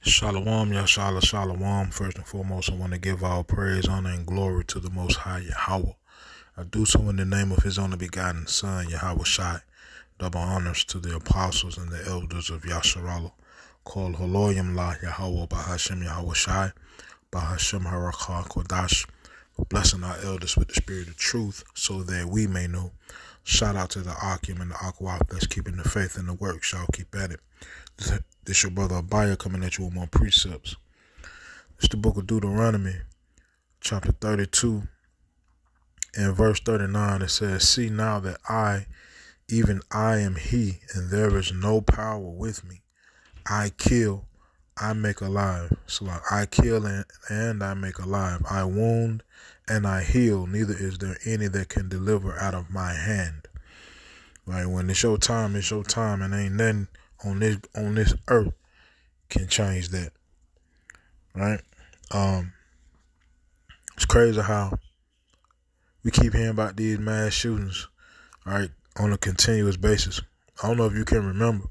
Shalom, Yashala, Shalom. First and foremost, I want to give all praise, honor, and glory to the Most High Yahweh. I do so in the name of His only begotten Son, Yahweh Shai. Double honors to the apostles and the elders of Yasharallah. Called Holoyim La Yahweh Bahashem Yahweh Shai, Bahashem Harakah Kodash. For blessing our elders with the spirit of truth, so that we may know. Shout out to the Akim and the Akwaf that's keeping the faith in the work. Shall keep at it. This your brother Abaya coming at you with more precepts. It's the book of Deuteronomy, chapter 32, and verse 39. It says, "See now that I, even I am He, and there is no power with me. I kill, I make alive." So like, I kill and I make alive. I wound and I heal. Neither is there any that can deliver out of my hand. Right? When it's your time, and ain't nothing on this earth can change that. Right? It's crazy how we keep hearing about these mass shootings, right, on a continuous basis. I don't know if you can remember,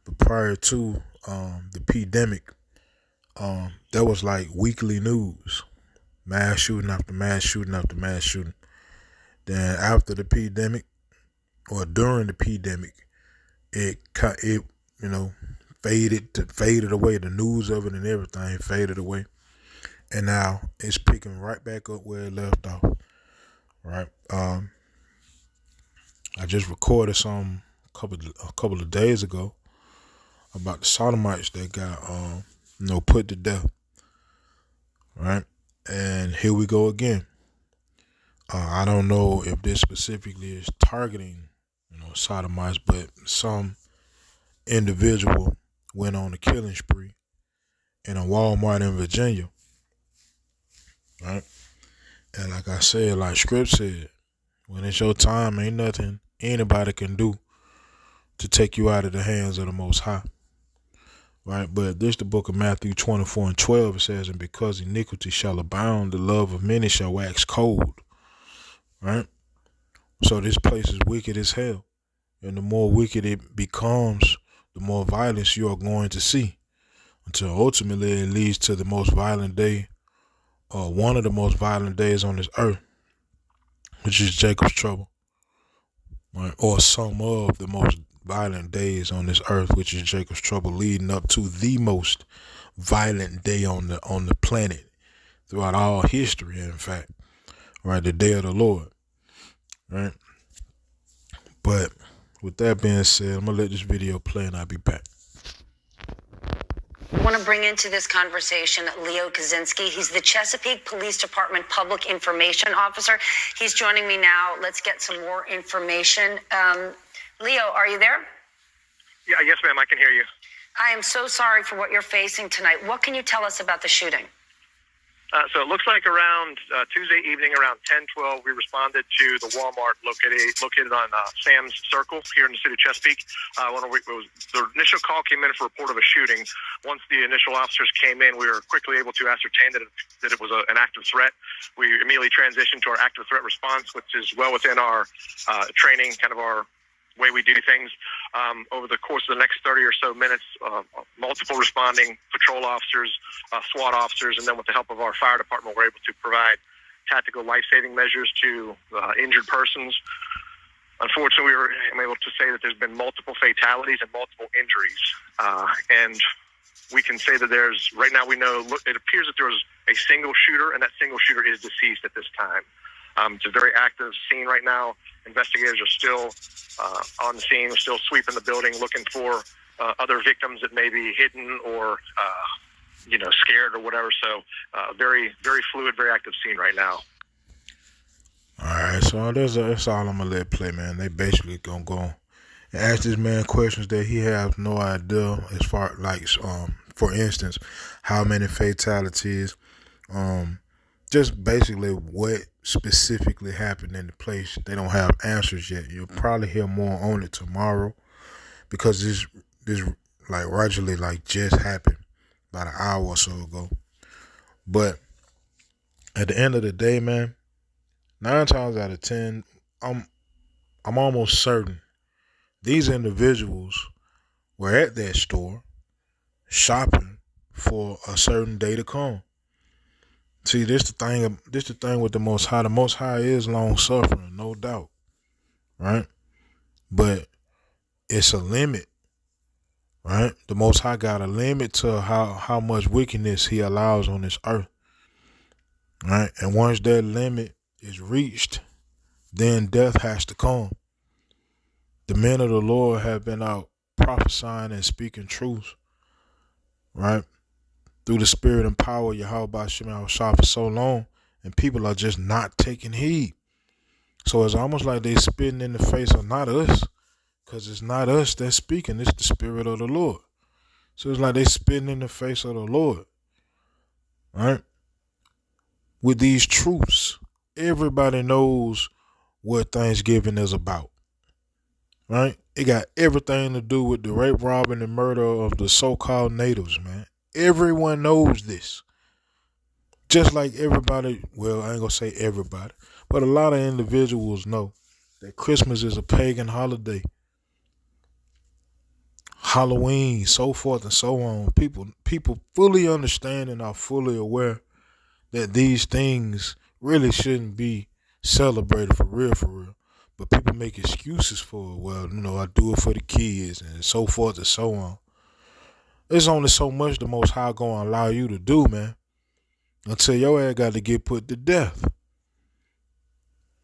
but prior to the pandemic, there was like weekly news, mass shooting after mass shooting after mass shooting. Then after the pandemic, or during the pandemic, it faded away. The news of it and everything faded away, and now it's picking right back up where it left off. Right. I just recorded a couple of days ago about the sodomites that got put to death. Right. And here we go again. I don't know if this specifically is targeting sodomites, but some individual went on a killing spree in a Walmart in Virginia. Right. And like I said, like Script said, when it's your time, ain't nothing anybody can do to take you out of the hands of the Most High. Right? But this the book of Matthew 24:12. It says, "And because iniquity shall abound, the love of many shall wax cold." Right? So this place is wicked as hell. And the more wicked it becomes, the more violence you are going to see. Until ultimately it leads to the most violent day, or one of the most violent days on this earth, which is Jacob's trouble. Right? Or some of the most violent days on this earth, which is Jacob's trouble, leading up to the most violent day on the planet throughout all history, in fact. Right? The day of the Lord. Right? But with that being said, I'm gonna let this video play and I'll be back. I want to bring into this conversation Leo Kaczynski. He's the Chesapeake Police Department Public Information Officer. He's joining me now. Let's get some more information. Leo, are you there? Yeah, yes, ma'am. I can hear you. I am so sorry for what you're facing tonight. What can you tell us about the shooting? So it looks like around Tuesday evening, around 10:12, we responded to the Walmart located on Sam's Circle here in the city of Chesapeake. The initial call came in for a report of a shooting. Once the initial officers came in, we were quickly able to ascertain that it was an active threat. We immediately transitioned to our active threat response, which is well within our training, kind of our way we do things. Over the course of the next 30 or so minutes, multiple responding patrol officers, SWAT officers, and then with the help of our fire department, we're able to provide tactical life-saving measures to injured persons. Unfortunately, I'm able to say that there's been multiple fatalities and multiple injuries. And we can say that right now we know, it appears that there was a single shooter, and that single shooter is deceased at this time. It's a very active scene right now. Investigators are still on the scene. We're still sweeping the building, looking for other victims that may be hidden or, scared or whatever. So very, very fluid, very active scene right now. All right, so that's all I'm going to let play, man. They basically going to go and ask this man questions that he has no idea as far, like, for instance, how many fatalities, just basically what specifically happened in the place. They don't have answers yet. You'll probably hear more on it tomorrow, because this like rightfully like just happened about an hour or so ago. But at the end of the day, man, 9 times out of 10, I'm almost certain these individuals were at that store shopping for a certain day to come. See, this the thing. This the thing with the Most High. The Most High is long suffering, no doubt, right? But it's a limit, right? The Most High got a limit to how much wickedness He allows on this earth, right? And once that limit is reached, then death has to come. The men of the Lord have been out prophesying and speaking truth, right? Through the spirit and power of Yahweh Shem Yahushua for so long, and people are just not taking heed. So it's almost like they spitting in the face of not us, because it's not us that's speaking, it's the spirit of the Lord. So it's like they spitting in the face of the Lord, right? With these truths, everybody knows what Thanksgiving is about, right? It got everything to do with the rape, robbing, and murder of the so-called natives, man. Everyone knows this. Just like everybody, well, I ain't gonna say everybody, but a lot of individuals know that Christmas is a pagan holiday. Halloween, so forth and so on. People fully understand and are fully aware that these things really shouldn't be celebrated for real. But people make excuses for it. Well, I do it for the kids and so forth and so on. There's only so much the Most High gonna allow you to do, man, until your ass got to get put to death.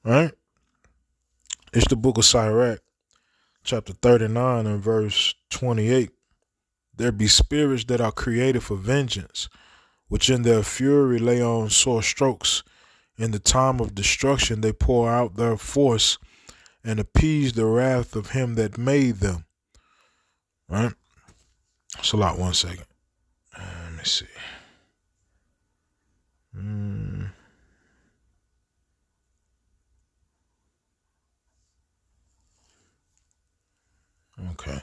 Right? It's the book of Sirach, chapter 39 and verse 28. There be spirits that are created for vengeance, which in their fury lay on sore strokes. In the time of destruction they pour out their force and appease the wrath of him that made them. Right? So, like, 1 second. Let me see. Okay.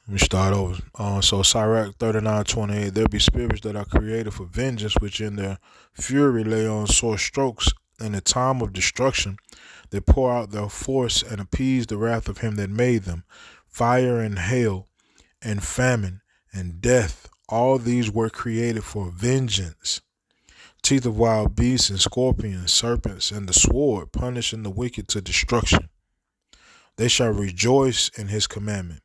Let me start over. So Sirach 39:28. There be spirits that are created for vengeance, which in their fury lay on sore strokes. In the time of destruction, they pour out their force and appease the wrath of him that made them. Fire and hail and famine and death, all these were created for vengeance. Teeth of wild beasts and scorpions, serpents, and the sword, punishing the wicked to destruction. They shall rejoice in his commandment,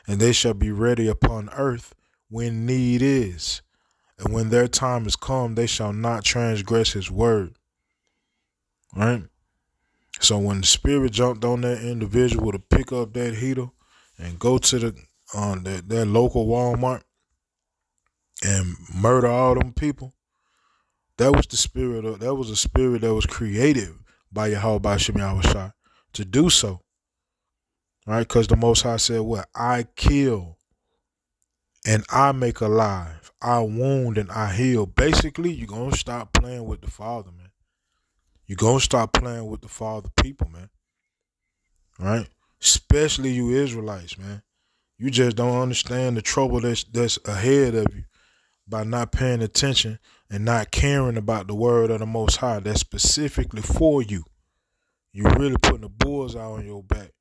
and they shall be ready upon earth when need is. And when their time is come, they shall not transgress his word. Right? So when the spirit jumped on that individual to pick up that heater and go to that local Walmart and murder all them people, that was the spirit. That was a spirit that was created by Yahweh Shem Yahushua to do so. Right? Because the Most High said, "What? I kill and I make alive. I wound and I heal." Basically, you're going to stop playing with the Father, man. You're going to stop playing with the Father people, man. Right? Especially you Israelites, man. You just don't understand the trouble that's ahead of you by not paying attention and not caring about the word of the Most High that's specifically for you. You're really putting a bullseye on your back.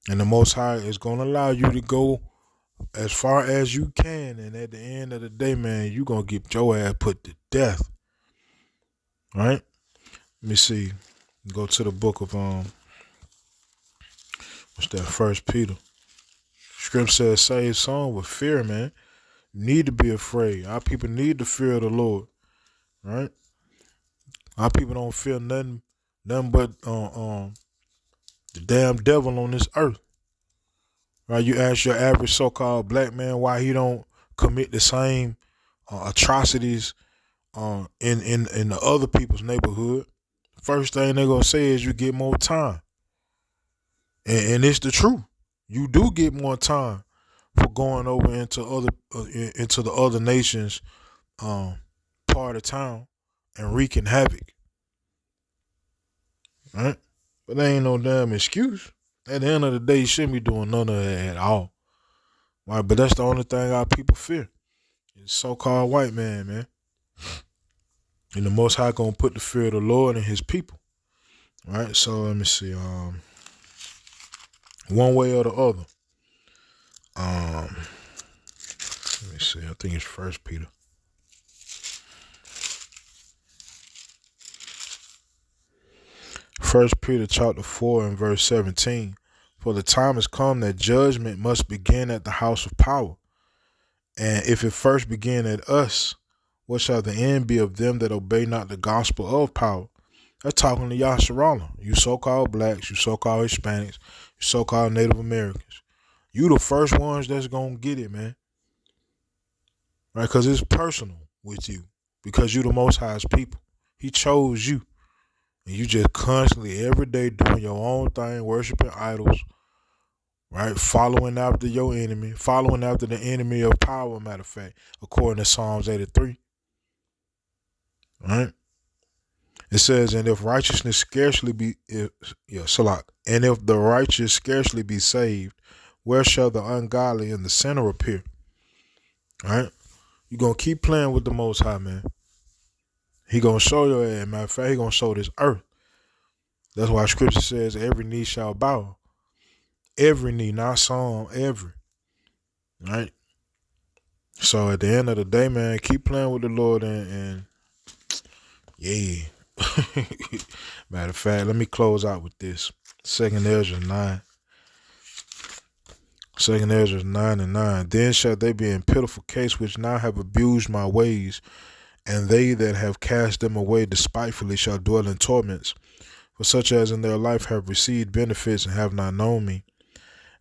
And the Most High is going to allow you to go as far as you can. And at the end of the day, man, you're going to get your ass put to death. Right? Let me see. Go to the book of, what's that, 1 Peter. Scripture says, save some with fear, man. You need to be afraid. Our people need to fear the Lord. Right? Our people don't fear nothing but the damn devil on this earth. Right? You ask your average so-called black man why he don't commit the same atrocities in the other people's neighborhood. First thing they're gonna say is you get more time, and it's the truth. You do get more time for going over into the other nations part of town and wreaking havoc. Right? But there ain't no damn excuse. At the end of the day, you shouldn't be doing none of that at all. Right? But that's the only thing our people fear. It's so-called white man. And the Most High gonna put the fear of the Lord in his people. Right? So let me see. One way or the other. Let me see. see. I think it's 1 Peter. First Peter chapter 4 and verse 17. For the time has come that judgment must begin at the house of power. And if it first begin at us, what shall the end be of them that obey not the gospel of power? That's talking to Yasharala. You so-called blacks, you so-called Hispanics, you so-called Native Americans. You the first ones that's going to get it, man. Right? Because it's personal with you. Because you the Most High's people. He chose you. And you just constantly, every day, doing your own thing, worshiping idols. Right? Following after your enemy. Following after the enemy of power, matter of fact. According to Psalms 83. Right? It says, and if righteousness scarcely be, and if the righteous scarcely be saved, where shall the ungodly and the sinner appear? All right? You're going to keep playing with the Most High, man. He going to show your ass. Matter of fact, he going to show this earth. That's why scripture says every knee shall bow. Every knee, not some, every. All right? So at the end of the day, man, keep playing with the Lord and yeah. Matter of fact, let me close out with this. 2 Ezra 9. 2 Ezra 9 and 9. Then shall they be in pitiful case which now have abused my ways, and they that have cast them away despitefully shall dwell in torments, for such as in their life have received benefits and have not known me.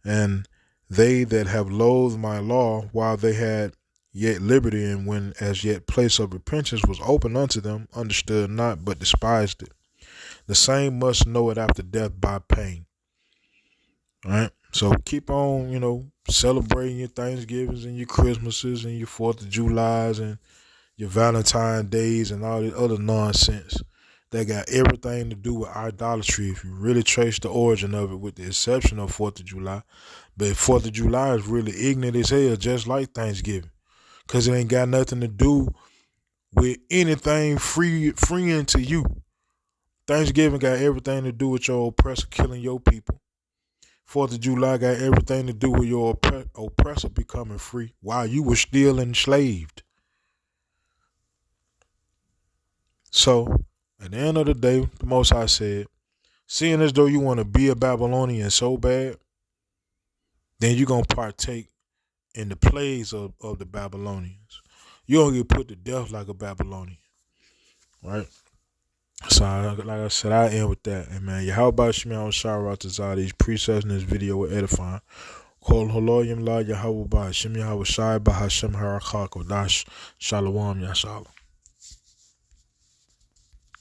And they that have loathed my law while they had yet liberty, and when as yet place of repentance was open unto them, understood not, but despised it. The same must know it after death by pain. All right? So keep on, celebrating your Thanksgivings and your Christmases and your 4th of Julys and your Valentine days and all this other nonsense that got everything to do with idolatry if you really trace the origin of it, with the exception of 4th of July. But 4th of July is really ignorant as hell, just like Thanksgiving. Because it ain't got nothing to do with anything freeing to you. Thanksgiving got everything to do with your oppressor killing your people. 4th of July got everything to do with your oppressor becoming free while you were still enslaved. So, at the end of the day, the Most High said, seeing as though you want to be a Babylonian so bad, then you're going to partake in the plagues of the Babylonians. You're going to get put to death like a Babylonian. Right? So, like I said, I end with that. And man, Yahweh Shemiah Shara Tazah, these presets in this video were edifying. Kol Holoyim La Yahweh Shemiah Shai Bahashem Harakak Dash Shalom Yashalom.